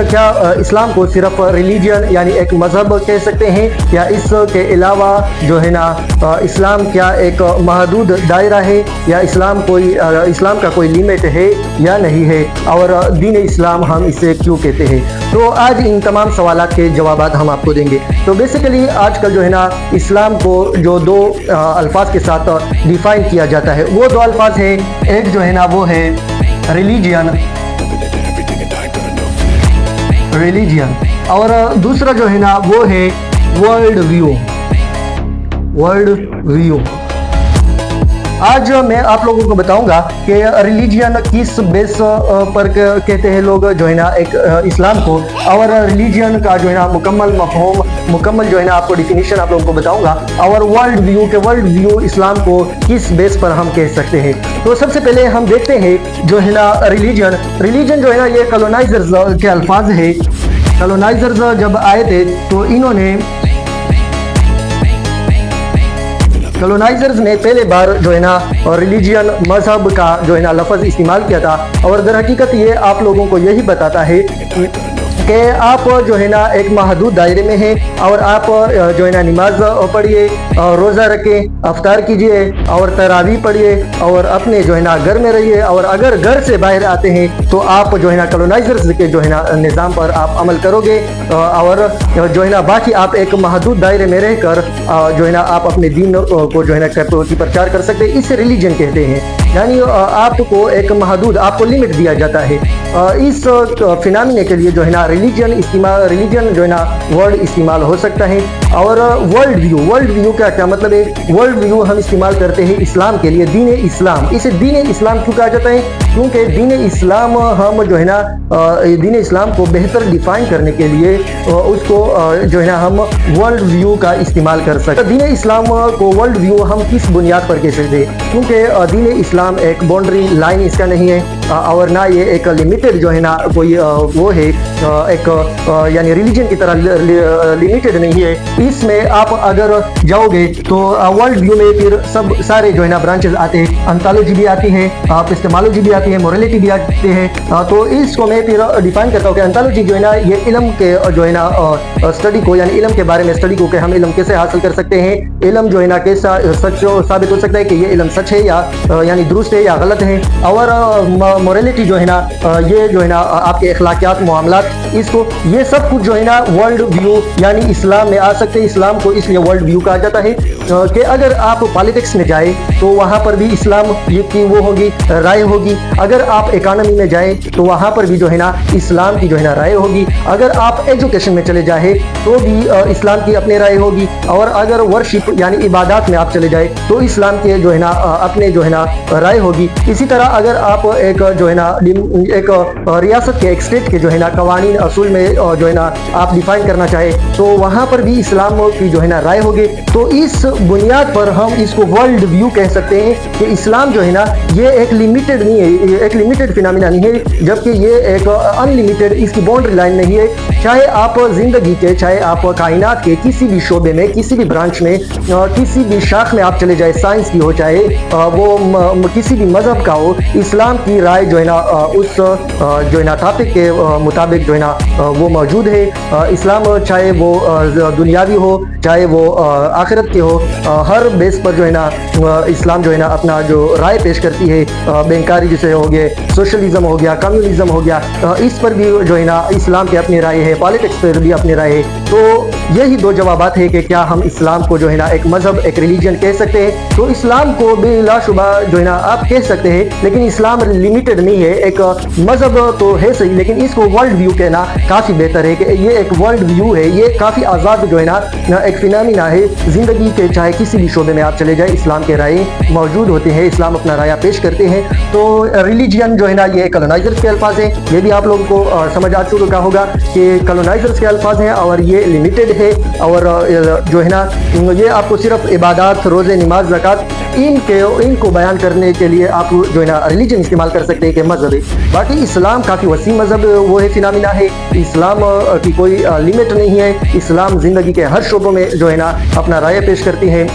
क्या इस्लाम को सिर्फ रिलीजन यानी एक मज़हब कह सकते हैं, या इसके अलावा जो है ना इस्लाम क्या एक महदूद दायरा है, या इस्लाम का कोई लिमिट है या नहीं है, और दीन इस्लाम हम इसे क्यों कहते हैं। तो आज इन तमाम सवालात के जवाबात हम आपको देंगे। तो बेसिकली आजकल जो है ना इस्लाम को जो दो अल्फाज के साथ डिफाइन किया जाता है, वो दो अल्फाज है, एक जो है ना वो है रिलीजन और दूसरा जो है ना वो है वर्ल्ड व्यू। आज मैं आप लोगों को बताऊंगा कि रिलीजन किस बेस पर कहते हैं लोग जो है ना एक इस्लाम को, और रिलीजन का जो है ना मुकम्मल जो है ना आपको डिफिनीशन आप लोगों को बताऊंगा, और वर्ल्ड व्यू इस्लाम को किस बेस पर हम कह सकते हैं। तो सबसे पहले हम देखते हैं जो है ना रिलीजन जो है ना ये कॉलोनाइजर्स के अल्फाज है। कॉलोनाइजर्स जब आए थे तो कॉलोनाइजर्स ने पहले बार जो है ना रिलीजियन मजहब का जो है ना लफ्ज़ इस्तेमाल किया था, और दर हकीकत ये आप लोगों को यही बताता है कि आप जो है ना एक महदूद दायरे में हैं, और आप जो है ना नमाज पढ़िए, रोज़ा रखें, अफ्तार कीजिए और तरावी पढ़िए, और अपने जो है ना घर में रहिए, और अगर घर से बाहर आते हैं तो आप जो है ना कॉलोनाइजर्स के जो है ना निज़ाम पर आप अमल करोगे, और जो है ना बाकी आप एक महदूद दायरे में रहकर जो है ना आप अपने दीन को जो है ना की प्रचार कर सकते हैं। इसे रिलीजन कहते हैं, यानी आपको एक महदूद, आपको लिमिट दिया जाता है। इस फिनामिने के लिए जो है ना रिलीजन जो है ना वर्ड इस्तेमाल हो सकता है। और वर्ल्ड व्यू का क्या मतलब है? वर्ल्ड व्यू हम इस्तेमाल करते हैं इस्लाम के लिए, दीन इस्लाम। इसे दीन इस्लाम क्यों कहा जाता है? क्योंकि दीन इस्लाम हम जो है ना दीन इस्लाम को बेहतर डिफाइन करने के लिए उसको जो है ना हम वर्ल्ड व्यू का इस्तेमाल कर सकते हैं। दीन इस्लाम को वर्ल्ड व्यू हम किस बुनियाद पर कह सकते हैं? क्योंकि दीन इस्लाम एक बाउंड्री लाइन इसका नहीं है, और ना ये एक लिमिटेड जो है ना कोई वो है एक यानी रिलीजन की तरह लिमिटेड नहीं है। इसमें आप अगर जाओगे तो वर्ल्ड व्यू में फिर सब सारे जो है ना ब्रांचेस आते हैं, अंथोलॉजी भी आती है, एपिस्टेमोलॉजी भी आती है, मोरालिटी भी आती है। तो इसको मैं फिर डिफाइन करता हूँ कि अंथोलॉजी जो है ना ये इल्म के जो है ना स्टडी को, यानी इल्म के बारे में स्टडी को कि हम इल्म कैसे हासिल कर सकते हैं, इल्म जो है ना कैसा सच साबित हो सकता है कि ये इल्म सच है या यानी दुरुस्त है या गलत है। और मोरालिटी जो है ना ये जो है ना आपके अखलाकियात, मामलात, इसको ये सब कुछ जो है ना वर्ल्ड व्यू यानी इस्लाम में आ सकते हैं। इस्लाम को इसलिए वर्ल्ड व्यू कहा जाता है कि अगर आप पॉलिटिक्स में जाए तो वहाँ पर भी इस्लाम की वो होगी, राय होगी। अगर आप इकोनॉमी में जाए तो वहाँ पर भी जो है ना इस्लाम की जो है ना राय होगी। अगर आप एजुकेशन में चले जाए तो भी इस्लाम की अपनी राय होगी। और अगर वर्शिप यानी इबादत में आप चले जाए तो इस्लाम के जो है ना अपने जो है ना राय होगी। इसी तरह अगर आप एक जो है ना एक रियासत के, एक स्टेट के जो है ना कवानीन असूल में जो है ना आप डिफाइन करना चाहे तो वहाँ पर भी इस्लाम की जो है ना राय होगी। तो इस बुनियाद पर हम इसको वर्ल्ड व्यू कह सकते हैं कि इस्लाम जो है ना ये एक लिमिटेड नहीं है, ये एक लिमिटेड फिनोमिना नहीं है, जबकि ये एक अनलिमिटेड, इसकी बाउंड्री लाइन नहीं है। चाहे आप जिंदगी के, चाहे आप कायनात के किसी भी शोबे में, किसी भी ब्रांच में, किसी भी शाख में आप चले जाए, साइंस की हो, चाहे वो किसी भी मजहब का हो, इस्लाम की राय जो है ना उस जो है ना टॉपिक के मुताबिक जो है ना वो मौजूद है। इस्लाम चाहे वो दुनियावी हो, चाहे वो आखिरत के हो, हर बेस पर जो है ना इस्लाम जो है ना अपना जो राय पेश करती है। बैंकारी जैसे हो गए, सोशलिज्म हो गया, कम्युनिज्म हो गया, इस पर भी जो है ना इस्लाम की अपनी राय है, पॉलिटिक्स पर भी अपनी राय है। तो यही दो जवाबात है कि क्या हम इस्लाम को जो है ना एक मजहब, एक रिलीजन कह सकते हैं? तो इस्लाम को बिलाशुबा जो है ना आप कह सकते हैं, लेकिन इस्लाम लिमिटेड नहीं है, एक मजहब तो है सही, लेकिन इसको वर्ल्ड व्यू कहना काफ़ी बेहतर है कि ये एक वर्ल्ड व्यू है। ये काफ़ी आज़ाद जो है ना एक फिनोमिना है। ज़िंदगी के चाहे किसी भी शोबे में आप चले जाए, इस्लाम के राय मौजूद होते हैं, इस्लाम अपना राय पेश करते हैं। तो रिलीजन जो है ना ये कॉलोनाइजर्स के अल्फाज हैं। ये भी आप लोगों को समझ आ चुका होगा कि कॉलोनाइजर्स के अल्फाज हैं और ये लिमिटेड है। और जो है ना ये आपको सिर्फ इबादत, रोज़े, नमाज, ज़कात इनको बयान करने के लिए आप जो है ना रिलीजन इस्तेमाल कर सकते हैं कि मजहब है। बाकी इस्लाम काफ़ी वसी मजहब वो है, फिनोमिना है। इस्लाम की कोई लिमिट नहीं है। इस्लाम ज़िंदगी के हर शोबों में जो है ना अपना राय पेश करती है।